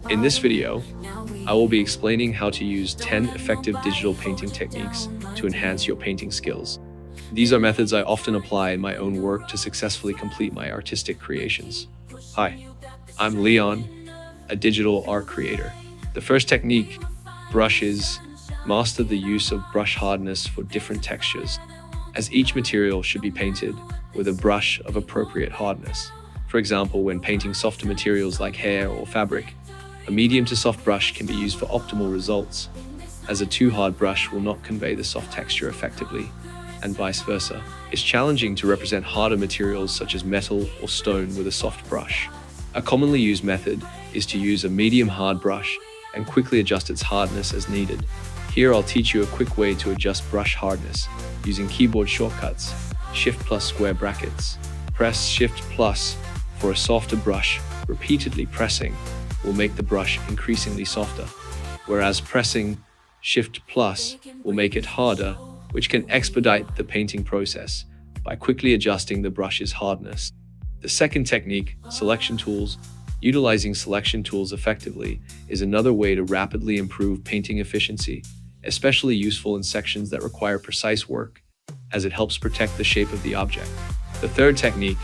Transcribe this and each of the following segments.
In this video, I will be explaining how to use 10 effective digital painting techniques to enhance your painting skills. These are methods I often apply in my own work to successfully complete my artistic creations. Hi, I'm Leon, a digital art creator. The first technique, brushes. Master the use of brush hardness for different textures, as each material should be painted with a brush of appropriate hardness. For example, when painting softer materials like hair or fabric, a medium to soft brush can be used for optimal results, as a too hard brush will not convey the soft texture effectively, and vice versa. It's challenging to represent harder materials such as metal or stone with a soft brush. A commonly used method is to use a medium hard brush and quickly adjust its hardness as needed. Here I'll teach you a quick way to adjust brush hardness using keyboard shortcuts, Shift plus square brackets. Press Shift plus for a softer brush. Repeatedly pressing will make the brush increasingly softer, whereas pressing Shift plus will make it harder, which can expedite the painting process by quickly adjusting the brush's hardness. The second technique, selection tools. Utilizing selection tools effectively is another way to rapidly improve painting efficiency, especially useful in sections that require precise work, as it helps protect the shape of the object. The third technique,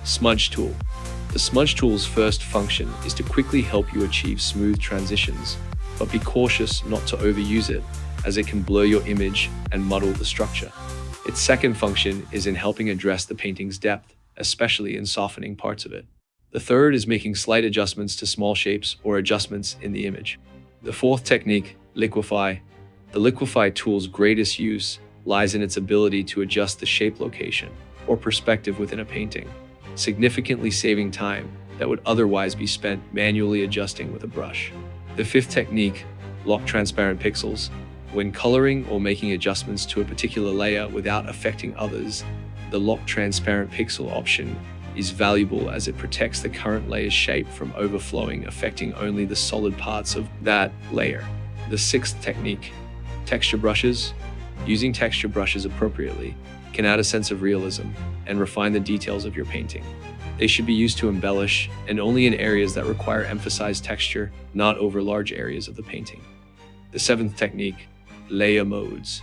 smudge tool. The smudge tool's first function is to quickly help you achieve smooth transitions, but be cautious not to overuse it, as it can blur your image and muddle the structure. Its second function is in helping address the painting's depth, especially in softening parts of it. The third is making slight adjustments to small shapes or adjustments in the image. The fourth technique, liquefy. The liquefy tool's greatest use lies in its ability to adjust the shape location or perspective within a painting, significantly saving time that would otherwise be spent manually adjusting with a brush. The fifth technique, lock transparent pixels. When coloring or making adjustments to a particular layer without affecting others, the lock transparent pixel option is valuable as it protects the current layer's shape from overflowing, affecting only the solid parts of that layer. The sixth technique, texture brushes. Using texture brushes appropriately can add a sense of realism and refine the details of your painting. They should be used to embellish, and only in areas that require emphasized texture, not over large areas of the painting. The seventh technique, layer modes.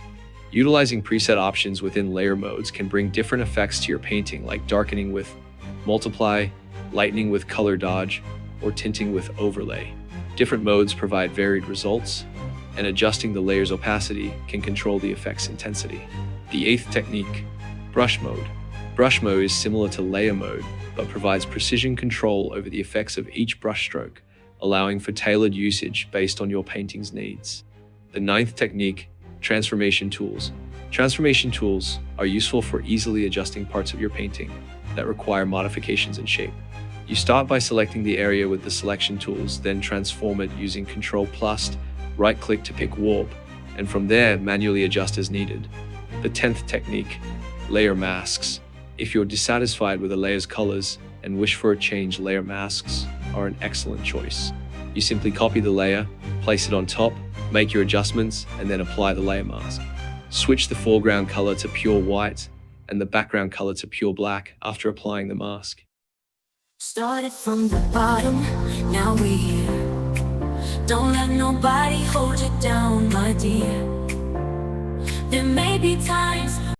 Utilizing preset options within layer modes can bring different effects to your painting, like darkening with multiply, lightening with color dodge, or tinting with overlay. Different modes provide varied results, and adjusting the layer's opacity can control the effect's intensity. The eighth technique, brush mode. Brush mode is similar to layer mode, but provides precision control over the effects of each brushstroke, allowing for tailored usage based on your painting's needs. The ninth technique, transformation tools. Transformation tools are useful for easily adjusting parts of your painting that require modifications in shape. You start by selecting the area with the selection tools, then transform it using Ctrl+, right-click to pick warp, and from there manually adjust as needed. The 10th technique, layer masks. If you're dissatisfied with a layer's colors and wish for a change, layer masks are an excellent choice. You simply copy the layer, place it on top, make your adjustments, and then apply the layer mask. Switch the foreground color to pure white and the background color to pure black after applying the mask. Started from the bottom, now we're here. Don't let nobody hold you down, my dear. There may be times